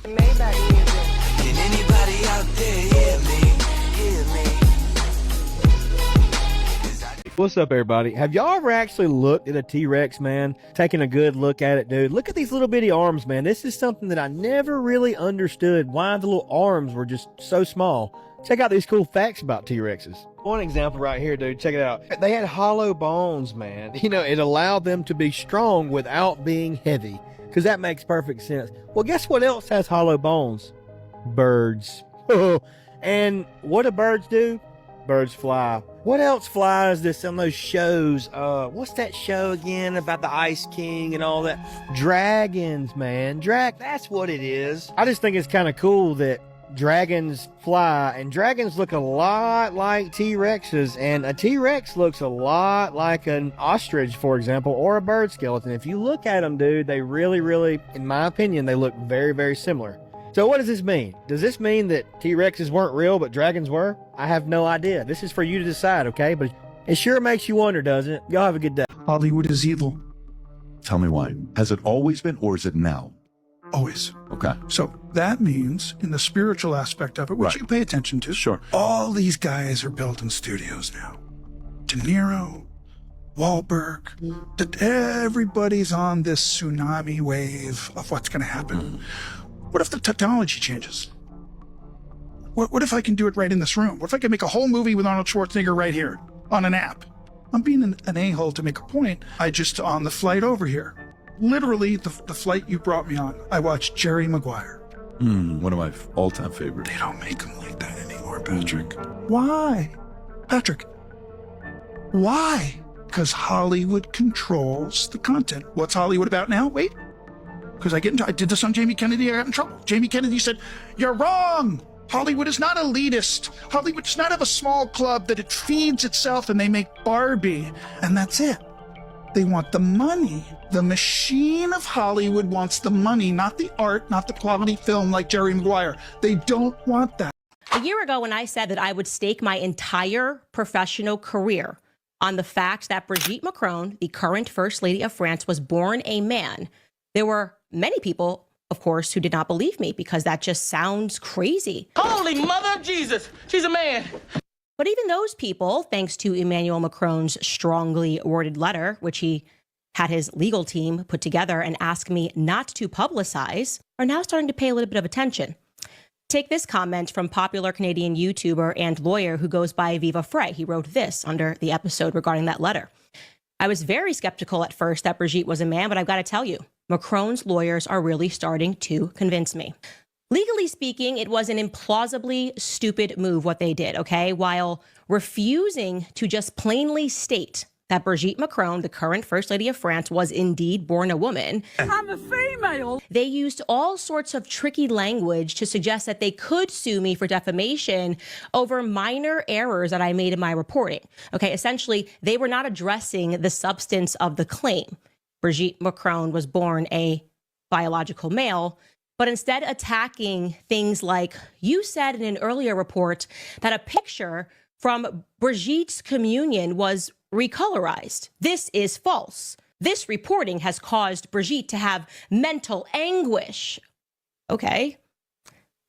Maybach music. Can anybody out there hear me? Hear me? What's up, everybody? Have y'all ever actually looked at a T-Rex, man? Taking a good look at it, dude. Look at these little bitty arms, man. This is something that I never really understood, why the little arms were just so small. Check out these cool facts about T-Rexes. One example right here, dude. Check it out. They had hollow bones, man. You know, it allowed them to be strong without being heavy, because that makes perfect sense. Well, guess what else has hollow bones? Birds. And what do birds do? Birds fly. What else flies this on those shows? What's that show again about the Ice King and all that? Dragons, man. That's what it is. I just think it's kind of cool that dragons fly, and dragons look a lot like T-Rexes, and a T-Rex looks a lot like an ostrich, for example, or a bird skeleton. If you look at them, dude, they really, in my opinion, they look very, very similar. So what does this mean? Does this mean that T-Rexes weren't real, but dragons were? I have no idea. This is for you to decide, okay? But it sure makes you wonder, doesn't it? Y'all have a good day. Hollywood is evil. Tell me why. Has it always been, or is it now? Always. Okay. So that means, in the spiritual aspect of it, which Right. you pay attention to, Sure. all these guys are building studios now. De Niro, Wahlberg, that everybody's on this tsunami wave of what's going to happen. What if the technology changes? What if I can do it right in this room? What if I can make a whole movie with Arnold Schwarzenegger right here on an app? I'm being an a-hole to make a point. I just, on the flight over here, literally the flight you brought me on, I watched Jerry Maguire. One of my all-time favorites. They don't make them like that anymore, Patrick. Why? Patrick, why? Because Hollywood controls the content. What's Hollywood about now? Wait. Because I did this on Jamie Kennedy, I got in trouble. Jamie Kennedy said, "You're wrong. Hollywood is not elitist. Hollywood does not have a small club that it feeds itself and they make Barbie. And that's it. They want the money. The machine of Hollywood wants the money, not the art, not the quality film like Jerry Maguire. They don't want that." A year ago, when I said that I would stake my entire professional career on the fact that Brigitte Macron, the current First Lady of France, was born a man, there were many people, of course, who did not believe me because that just sounds crazy. Holy Mother of Jesus, she's a man. But even those people, thanks to Emmanuel Macron's strongly worded letter, which he had his legal team put together and ask me not to publicize, are now starting to pay a little bit of attention. Take this comment from popular Canadian YouTuber and lawyer who goes by Viva Frey. He wrote this under the episode regarding that letter. "I was very skeptical at first that Brigitte was a man, but I've got to tell you, Macron's lawyers are really starting to convince me. Legally speaking, it was an implausibly stupid move what they did, okay? While refusing to just plainly state that Brigitte Macron, the current First Lady of France, was indeed born a woman. I'm a female. They used all sorts of tricky language to suggest that they could sue me for defamation over minor errors that I made in my reporting. Okay, essentially, they were not addressing the substance of the claim. Brigitte Macron was born a biological male, but instead attacking things like, you said in an earlier report that a picture from Brigitte's communion was recolorized. This is false. This reporting has caused Brigitte to have mental anguish. Okay.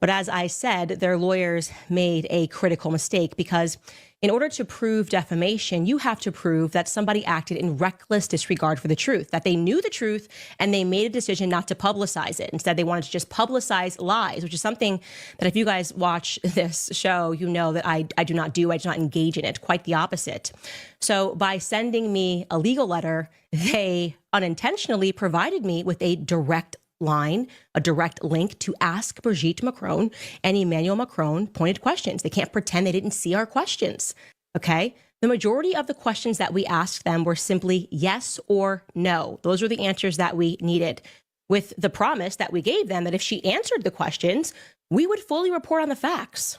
But as I said, their lawyers made a critical mistake because in order to prove defamation, you have to prove that somebody acted in reckless disregard for the truth, that they knew the truth and they made a decision not to publicize it. Instead, they wanted to just publicize lies, which is something that if you guys watch this show, you know that I do not do. I do not engage in it. Quite the opposite. So by sending me a legal letter, they unintentionally provided me with a direct line, a direct link to ask Brigitte Macron and Emmanuel Macron pointed questions. They can't pretend they didn't see our questions, okay? The majority of the questions that we asked them were simply yes or no. Those were the answers that we needed, with the promise that we gave them that if she answered the questions, we would fully report on the facts.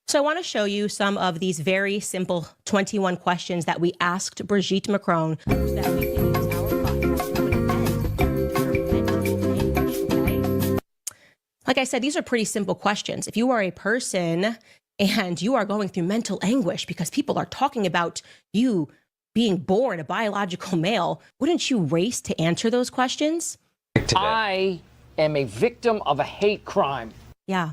So I want to show you some of these very simple 21 questions that we asked Brigitte Macron so that we can use our platform to Like I said, these are pretty simple questions. If you are a person and you are going through mental anguish because people are talking about you being born a biological male, wouldn't you race to answer those questions? I am a victim of a hate crime. Yeah.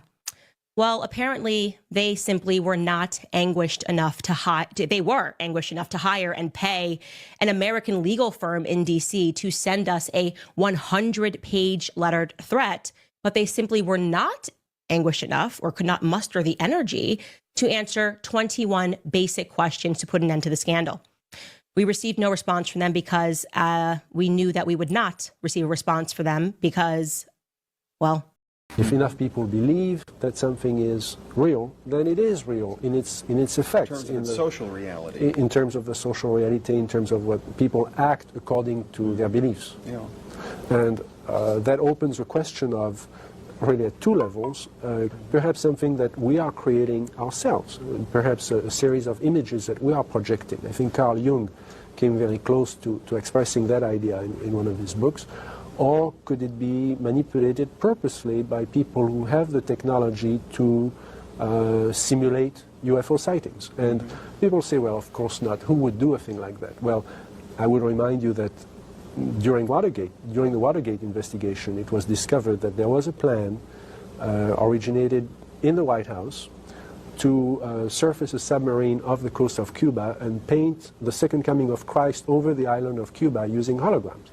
Well, apparently they simply were not anguished enough to hire. They were anguished enough to hire and pay an American legal firm in D.C. to send us a 100-page lettered threat, but they simply were not anguished enough or could not muster the energy to answer 21 basic questions to put an end to the scandal. We received no response from them because we knew that we would not receive a response from them because, well, if enough people believe that something is real, then it is real in its effects. In terms of the social reality. In terms of the social reality, in terms of what people act according to their beliefs. Yeah. And that opens a question of, really at two levels, perhaps something that we are creating ourselves, perhaps a series of images that we are projecting. I think Carl Jung came very close to expressing that idea in one of his books. Or could it be manipulated purposely by people who have the technology to simulate UFO sightings? And people say, well, of course not. Who would do a thing like that? Well, I would remind you that during the Watergate investigation, it was discovered that there was a plan originated in the White House to surface a submarine off the coast of Cuba and paint the second coming of Christ over the island of Cuba using holograms.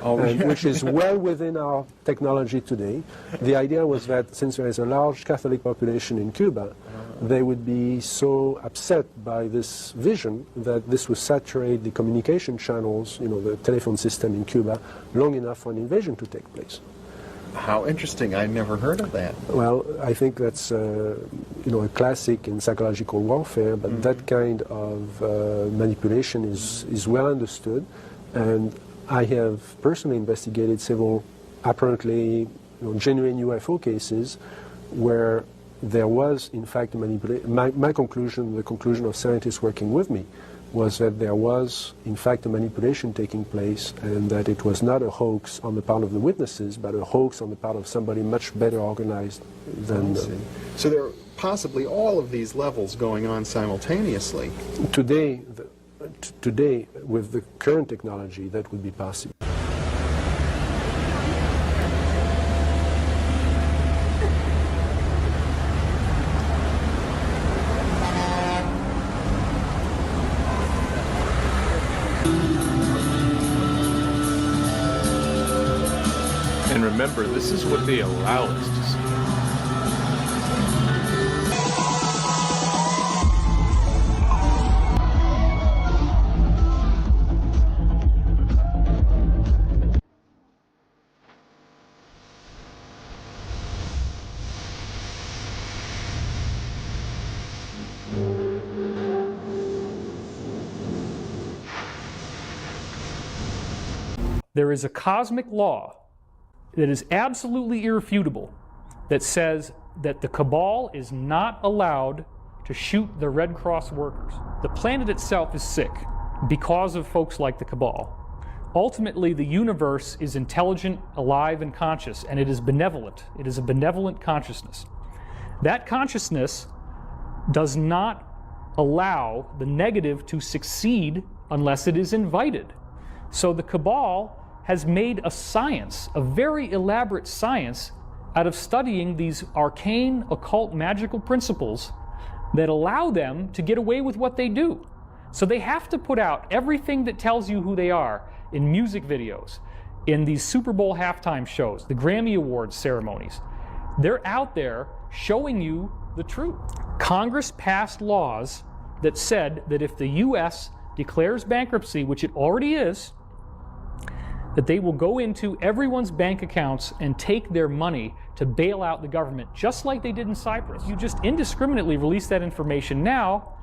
Which is well within our technology today. The idea was that since there is a large Catholic population in Cuba, they would be so upset by this vision that this would saturate the communication channels, the telephone system in Cuba, long enough for an invasion to take place. How interesting. I never heard of that. Well, I think that's a classic in psychological warfare, but that kind of manipulation is well understood. And I have personally investigated several apparently genuine UFO cases where there was, in fact, manipulation. My conclusion, the conclusion of scientists working with me, was that there was, in fact, a manipulation taking place and that it was not a hoax on the part of the witnesses, but a hoax on the part of somebody much better organized than... So there are possibly all of these levels going on simultaneously. Today, with the current technology, that would be possible. And remember, this is what they allow us to see. There is a cosmic law that is absolutely irrefutable that says that the cabal is not allowed to shoot the Red Cross workers. The planet itself is sick because of folks like the cabal. Ultimately, the universe is intelligent, alive, and conscious, and it is benevolent. It is a benevolent consciousness. That consciousness does not allow the negative to succeed unless it is invited. So the cabal has made a science, a very elaborate science, out of studying these arcane, occult, magical principles that allow them to get away with what they do. So they have to put out everything that tells you who they are in music videos, in these Super Bowl halftime shows, the Grammy Awards ceremonies. They're out there showing you the truth. Congress passed laws that said that if the U.S. declares bankruptcy, which it already is, that they will go into everyone's bank accounts and take their money to bail out the government, just like they did in Cyprus. You just indiscriminately release that information now.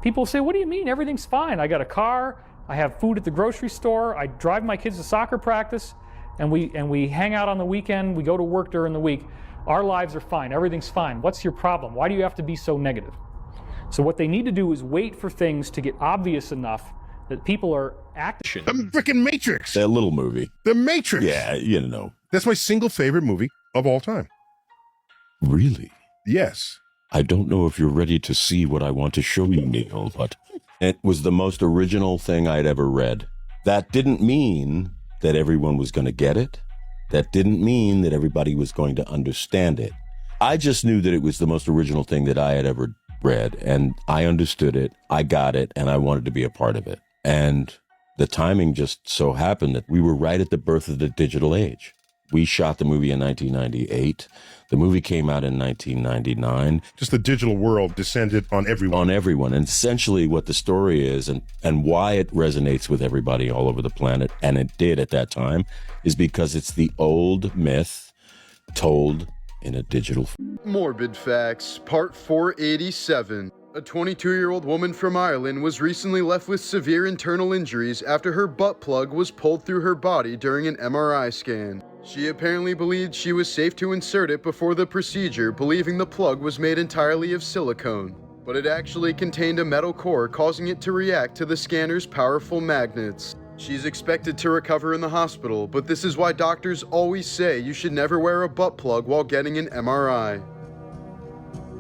People say, what do you mean? Everything's fine. I got a car, I have food at the grocery store, I drive my kids to soccer practice, and we hang out on the weekend, we go to work during the week. Our lives are fine, everything's fine. What's your problem? Why do you have to be so negative? So what they need to do is wait for things to get obvious enough that people are acting. The frickin' Matrix. That little movie. The Matrix. Yeah, That's my single favorite movie of all time. Really? Yes. I don't know if you're ready to see what I want to show you, Neil, but it was the most original thing I'd ever read. That didn't mean that everyone was going to get it. That didn't mean that everybody was going to understand it. I just knew that it was the most original thing that I had ever read, and I understood it, I got it, and I wanted to be a part of it. And the timing just so happened that we were right at the birth of the digital age. We shot the movie in 1998. The movie came out in 1999. Just the digital world descended on everyone. On everyone. And essentially what the story is and why it resonates with everybody all over the planet, and it did at that time, is because it's the old myth told in a digital. Morbid Facts, Part 487. A 22-year-old woman from Ireland was recently left with severe internal injuries after her butt plug was pulled through her body during an MRI scan. She apparently believed she was safe to insert it before the procedure, believing the plug was made entirely of silicone. But it actually contained a metal core, causing it to react to the scanner's powerful magnets. She's expected to recover in the hospital, but this is why doctors always say you should never wear a butt plug while getting an MRI.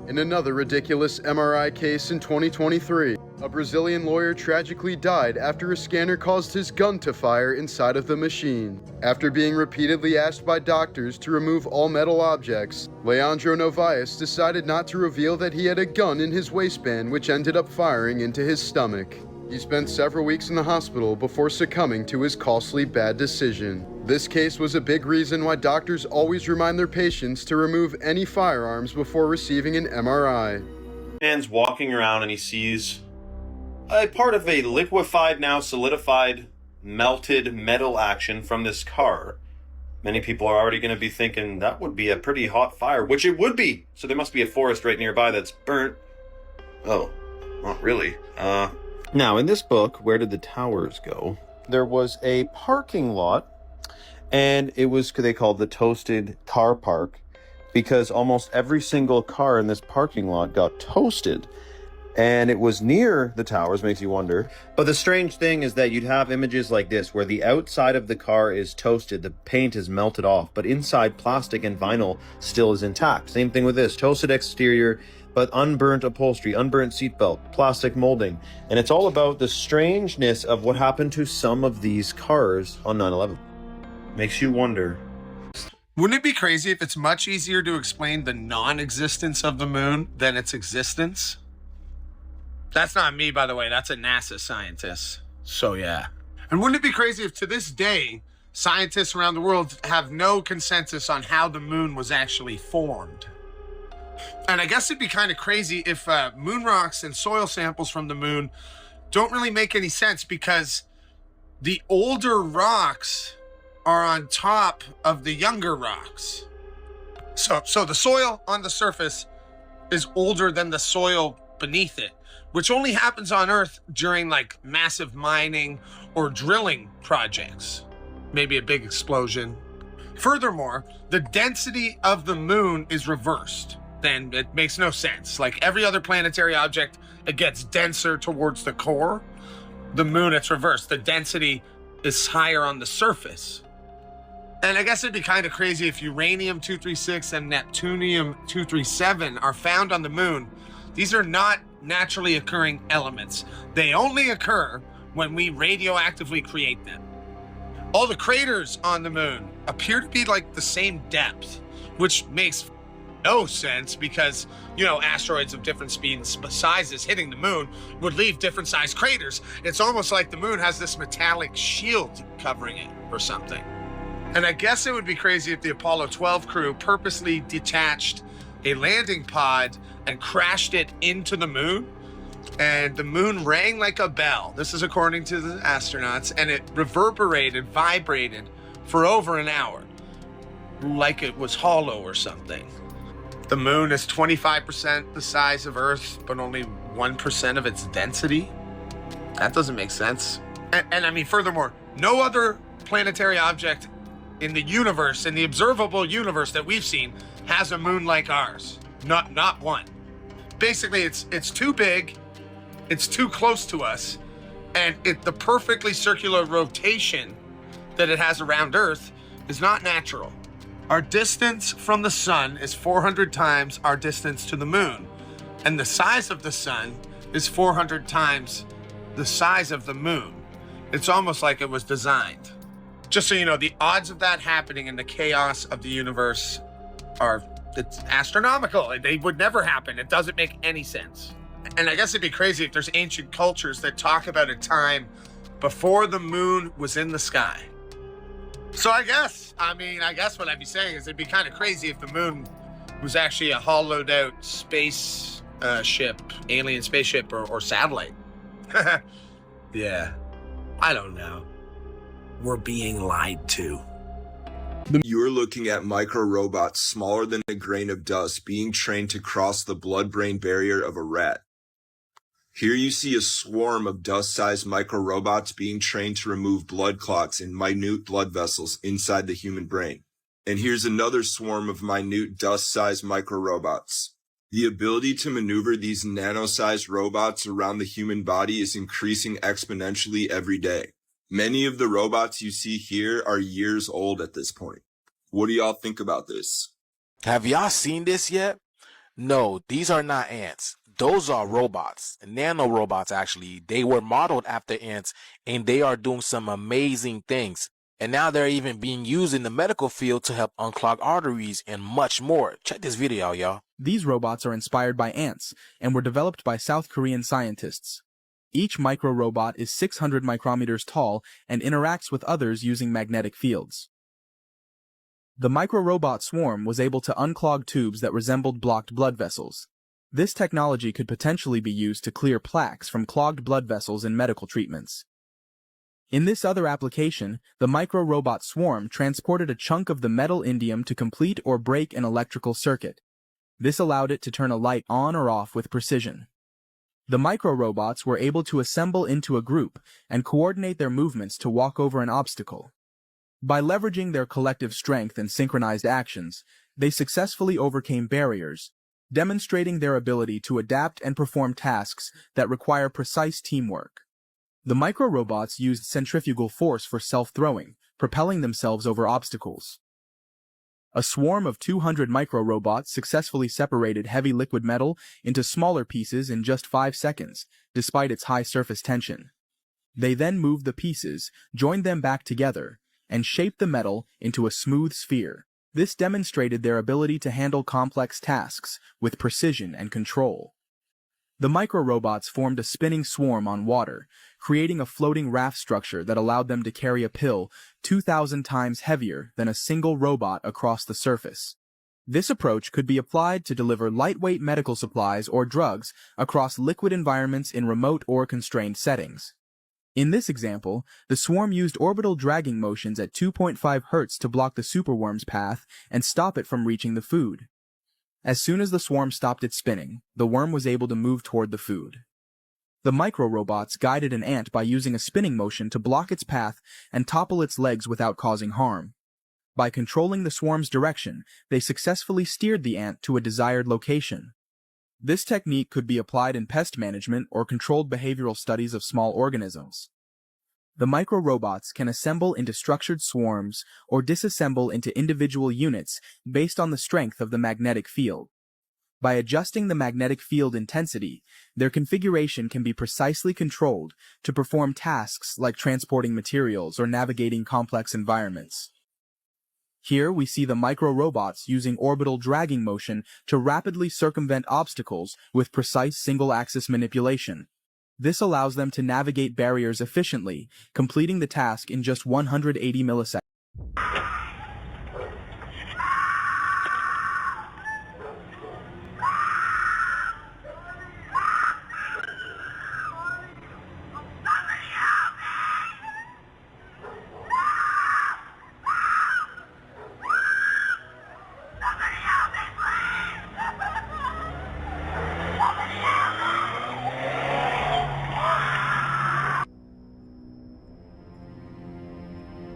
In another ridiculous MRI case in 2023, a Brazilian lawyer tragically died after a scanner caused his gun to fire inside of the machine. After being repeatedly asked by doctors to remove all metal objects, Leandro Novaes decided not to reveal that he had a gun in his waistband, which ended up firing into his stomach. He spent several weeks in the hospital before succumbing to his costly bad decision. This case was a big reason why doctors always remind their patients to remove any firearms before receiving an MRI. Man's walking around and he sees a part of a liquefied, now solidified, melted metal action from this car. Many people are already going to be thinking that would be a pretty hot fire, which it would be. So there must be a forest right nearby that's burnt. Oh, not really. Now, in this book, Where Did the Towers Go? There was a parking lot, and it was, they called the Toasted Car Park, because almost every single car in this parking lot got toasted. And it was near the towers, makes you wonder. But the strange thing is that you'd have images like this, where the outside of the car is toasted, the paint is melted off, but inside plastic and vinyl still is intact. Same thing with this, toasted exterior, but unburnt upholstery, unburnt seatbelt, plastic molding. And it's all about the strangeness of what happened to some of these cars on 9/11. Makes you wonder. Wouldn't it be crazy if it's much easier to explain the non-existence of the moon than its existence? That's not me, by the way. That's a NASA scientist. So, yeah. And wouldn't it be crazy if to this day, scientists around the world have no consensus on how the moon was actually formed? And I guess it'd be kind of crazy if moon rocks and soil samples from the moon don't really make any sense, because the older rocks are on top of the younger rocks. So the soil on the surface is older than the soil beneath it, which only happens on Earth during like massive mining or drilling projects. Maybe a big explosion. Furthermore, the density of the moon is reversed. Then it makes no sense. Like every other planetary object, it gets denser towards the core. The moon, it's reversed. The density is higher on the surface. And I guess it'd be kind of crazy if uranium-236 and neptunium-237 are found on the moon. These are not naturally occurring elements. They only occur when we radioactively create them. All the craters on the moon appear to be like the same depth, which makes no sense because, you know, asteroids of different speeds, sizes hitting the moon would leave different sized craters. It's almost like the moon has this metallic shield covering it or something. And I guess it would be crazy if the Apollo 12 crew purposely detached a landing pod and crashed it into the moon, and the moon rang like a bell. This is according to the astronauts, and it reverberated, vibrated for over an hour, like it was hollow or something. The moon is 25% the size of Earth, but only 1% of its density. That doesn't make sense. And I mean, furthermore, no other planetary object in the universe, in the observable universe that we've seen, has a moon like ours. Not one. Basically, it's too big, it's too close to us, and the perfectly circular rotation that it has around Earth is not natural. Our distance from the sun is 400 times our distance to the moon, and the size of the sun is 400 times the size of the moon. It's almost like it was designed. Just so you know, the odds of that happening in the chaos of the universe it's astronomical. They would never happen. It doesn't make any sense. And I guess it'd be crazy if there's ancient cultures that talk about a time before the moon was in the sky. So I guess what I'd be saying is it'd be kind of crazy if the moon was actually a hollowed out space ship, alien spaceship or satellite. Yeah, I don't know. We're being lied to. You're looking at micro-robots smaller than a grain of dust being trained to cross the blood-brain barrier of a rat. Here you see a swarm of dust-sized micro-robots being trained to remove blood clots in minute blood vessels inside the human brain. And here's another swarm of minute dust-sized micro-robots. The ability to maneuver these nano-sized robots around the human body is increasing exponentially every day. Many of the robots you see here are years old at this point. What do y'all think about this? Have y'all seen this yet? No, these are not ants. Those are robots, nano robots actually. They were modeled after ants and they are doing some amazing things. And now they're even being used in the medical field to help unclog arteries and much more. Check this video, y'all. These robots are inspired by ants and were developed by South Korean scientists. Each micro-robot is 600 micrometers tall and interacts with others using magnetic fields. The micro-robot swarm was able to unclog tubes that resembled blocked blood vessels. This technology could potentially be used to clear plaques from clogged blood vessels in medical treatments. In this other application, the micro-robot swarm transported a chunk of the metal indium to complete or break an electrical circuit. This allowed it to turn a light on or off with precision. The micro-robots were able to assemble into a group and coordinate their movements to walk over an obstacle. By leveraging their collective strength and synchronized actions, they successfully overcame barriers, demonstrating their ability to adapt and perform tasks that require precise teamwork. The micro-robots used centrifugal force for self-throwing, propelling themselves over obstacles. A swarm of 200 micro-robots successfully separated heavy liquid metal into smaller pieces in just 5 seconds, despite its high surface tension. They then moved the pieces, joined them back together, and shaped the metal into a smooth sphere. This demonstrated their ability to handle complex tasks with precision and control. The micro-robots formed a spinning swarm on water, creating a floating raft structure that allowed them to carry a pill 2,000 times heavier than a single robot across the surface. This approach could be applied to deliver lightweight medical supplies or drugs across liquid environments in remote or constrained settings. In this example, the swarm used orbital dragging motions at 2.5 Hz to block the superworm's path and stop it from reaching the food. As soon as the swarm stopped its spinning, the worm was able to move toward the food. The micro-robots guided an ant by using a spinning motion to block its path and topple its legs without causing harm. By controlling the swarm's direction, they successfully steered the ant to a desired location. This technique could be applied in pest management or controlled behavioral studies of small organisms. The micro-robots can assemble into structured swarms or disassemble into individual units based on the strength of the magnetic field. By adjusting the magnetic field intensity, their configuration can be precisely controlled to perform tasks like transporting materials or navigating complex environments. Here we see the micro-robots using orbital dragging motion to rapidly circumvent obstacles with precise single-axis manipulation. This allows them to navigate barriers efficiently, completing the task in just 180 milliseconds.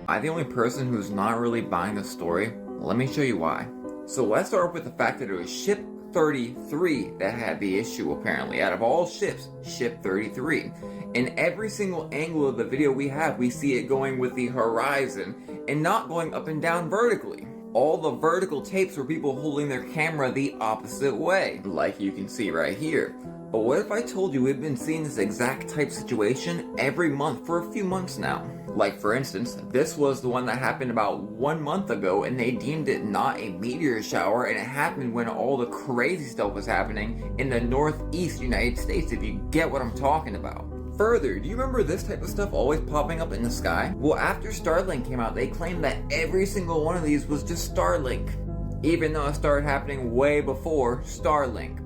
I'm the only person who's not really buying the story. Let me show you why. So let's start with the fact that it was ship 33 that had the issue apparently. Out of all ships, ship 33. In every single angle of the video we have, we see it going with the horizon and not going up and down vertically. All the vertical tapes were people holding their camera the opposite way, like you can see right here. But what if I told you we've been seeing this exact type situation every month for a few months now? Like for instance, this was the one that happened about 1 month ago and they deemed it not a meteor shower, and it happened when all the crazy stuff was happening in the northeast United States, if you get what I'm talking about. Further, do you remember this type of stuff always popping up in the sky? Well, after Starlink came out, they claimed that every single one of these was just Starlink, even though it started happening way before Starlink.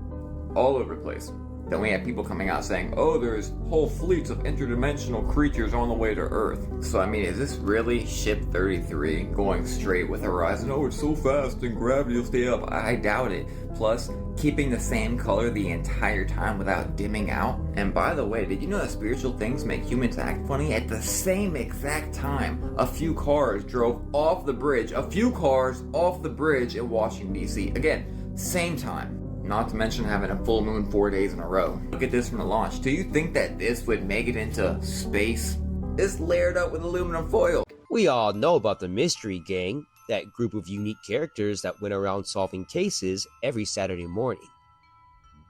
All over the place. Then we have people coming out saying, oh, there's whole fleets of interdimensional creatures on the way to Earth. So I mean, is this really Ship 33 going straight with Horizon? Oh, it's so fast and gravity will stay up. I doubt it. Plus, keeping the same color the entire time without dimming out. And by the way, did you know that spiritual things make humans act funny? At the same exact time, a few cars drove off the bridge. A few cars off the bridge in Washington, D.C. Again, same time. Not to mention having a full moon 4 days in a row. Look at this from the launch. Do you think that this would make it into space? It's layered up with aluminum foil. We all know about the Mystery Gang, that group of unique characters that went around solving cases every Saturday morning.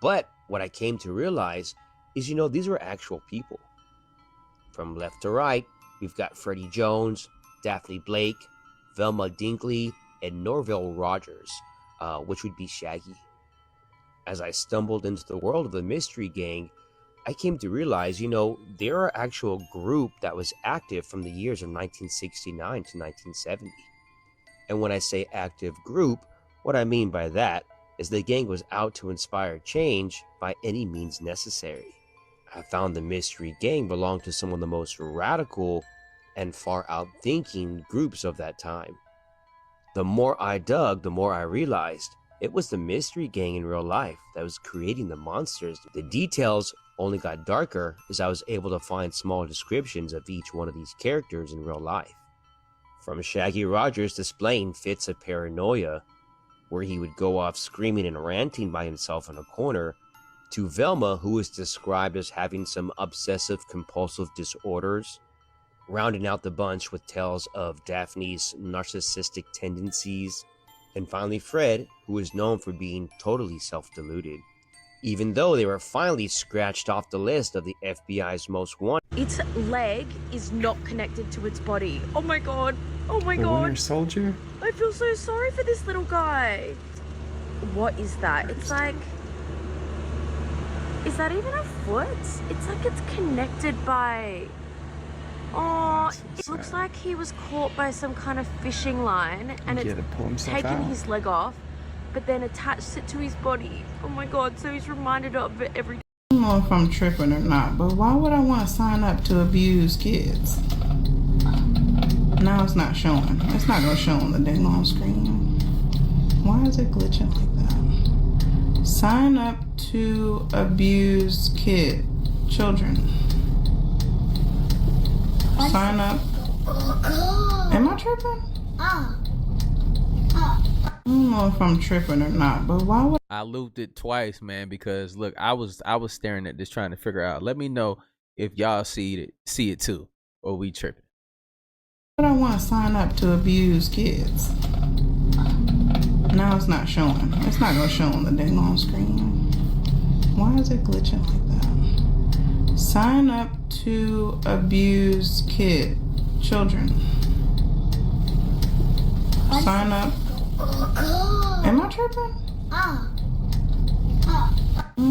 But what I came to realize is, these were actual people. From left to right, we've got Freddie Jones, Daphne Blake, Velma Dinkley, and Norville Rogers, which would be Shaggy. As I stumbled into the world of the Mystery Gang, I came to realize, they're an actual group that was active from the years of 1969 to 1970. And when I say active group, what I mean by that is the gang was out to inspire change by any means necessary. I found the Mystery Gang belonged to some of the most radical and far-out thinking groups of that time. The more I dug, the more I realized it was the Mystery Gang in real life that was creating the monsters. The details only got darker as I was able to find small descriptions of each one of these characters in real life. From Shaggy Rogers displaying fits of paranoia, where he would go off screaming and ranting by himself in a corner, to Velma, who was described as having some obsessive-compulsive disorders, rounding out the bunch with tales of Daphne's narcissistic tendencies, and finally Fred, who is known for being totally self-deluded, even though they were finally scratched off the list of the FBI's most wanted. Its leg is not connected to its body. Oh my god. Oh my The god. Winter Soldier? I feel so sorry for this little guy. What is that? It's like... Is that even a foot? It's like it's connected by... Oh, it looks like he was caught by some kind of fishing line and it's taken his leg off, but then attached it to his body. Oh my god, so he's reminded of it every day. I don't know if I'm tripping or not, but why would I want to sign up to abuse kids? Now it's not showing. It's not going to show on the dang on screen. Why is it glitching like that? Sign up to abuse children. Sign up. Am I tripping? I don't know if I'm tripping or not, but why would I looped it twice, man, because look, I was staring at this trying to figure out. Let me know if y'all see it too, or we tripping. I want to sign up to abuse kids? Now it's not showing. It's not going to show on the dang on screen. Why is it glitching like that? Sign up to abuse children. Sign up. Am I tripping?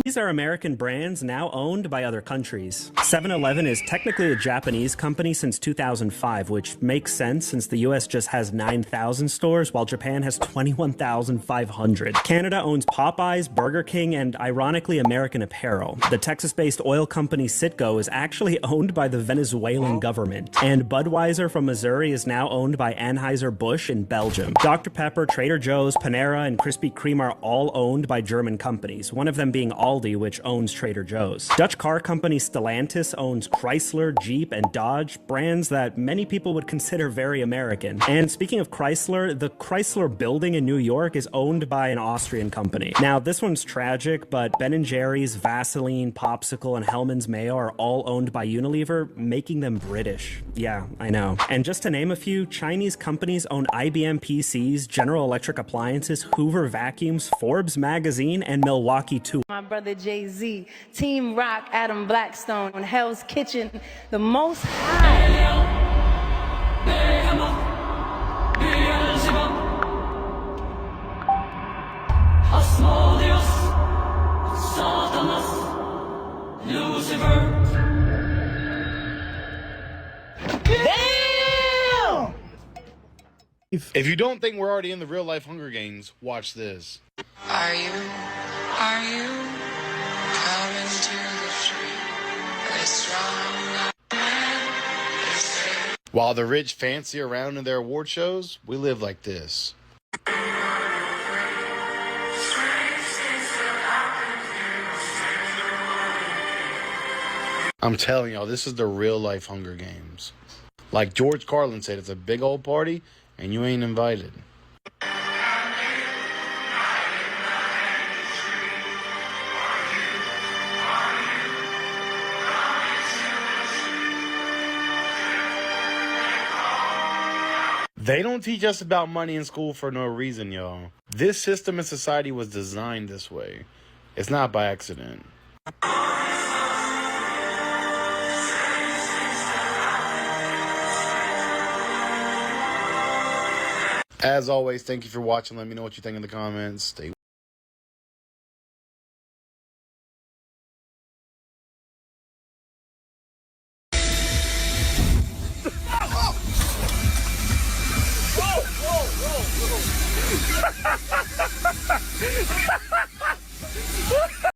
These are American brands now owned by other countries. 7-Eleven is technically a Japanese company since 2005, which makes sense since the US just has 9,000 stores, while Japan has 21,500. Canada owns Popeyes, Burger King, and ironically American Apparel. The Texas-based oil company Citgo is actually owned by the Venezuelan government. And Budweiser from Missouri is now owned by Anheuser-Busch in Belgium. Dr. Pepper, Trader Joe's, Panera, and Krispy Kreme are all owned by German companies, one of them being Aldi, which owns Trader Joe's. Dutch car company Stellantis owns Chrysler, Jeep, and Dodge, brands that many people would consider very American. And speaking of Chrysler, the Chrysler building in New York is owned by an Austrian company. Now, this one's tragic, but Ben & Jerry's, Vaseline, Popsicle, and Hellmann's Mayo are all owned by Unilever, making them British. Yeah, I know. And just to name a few, Chinese companies own IBM PCs, General Electric Appliances, Hoover Vacuums, Forbes Magazine, and Milwaukee Tools. My brother Jay-Z, Team Rock, Adam Blackstone, Hell's Kitchen, the Most High. If you don't think we're already in the real life Hunger Games, watch this. Are you coming to the street? A strong man. While the rich fancy around in their award shows, we live like this. I'm telling y'all, this is the real life Hunger Games. Like George Carlin said, it's a big old party and you ain't invited. They don't teach us about money in school for no reason, y'all. This system in society was designed this way. It's not by accident. As always, thank you for watching. Let me know what you think in the comments. Stay Whoa!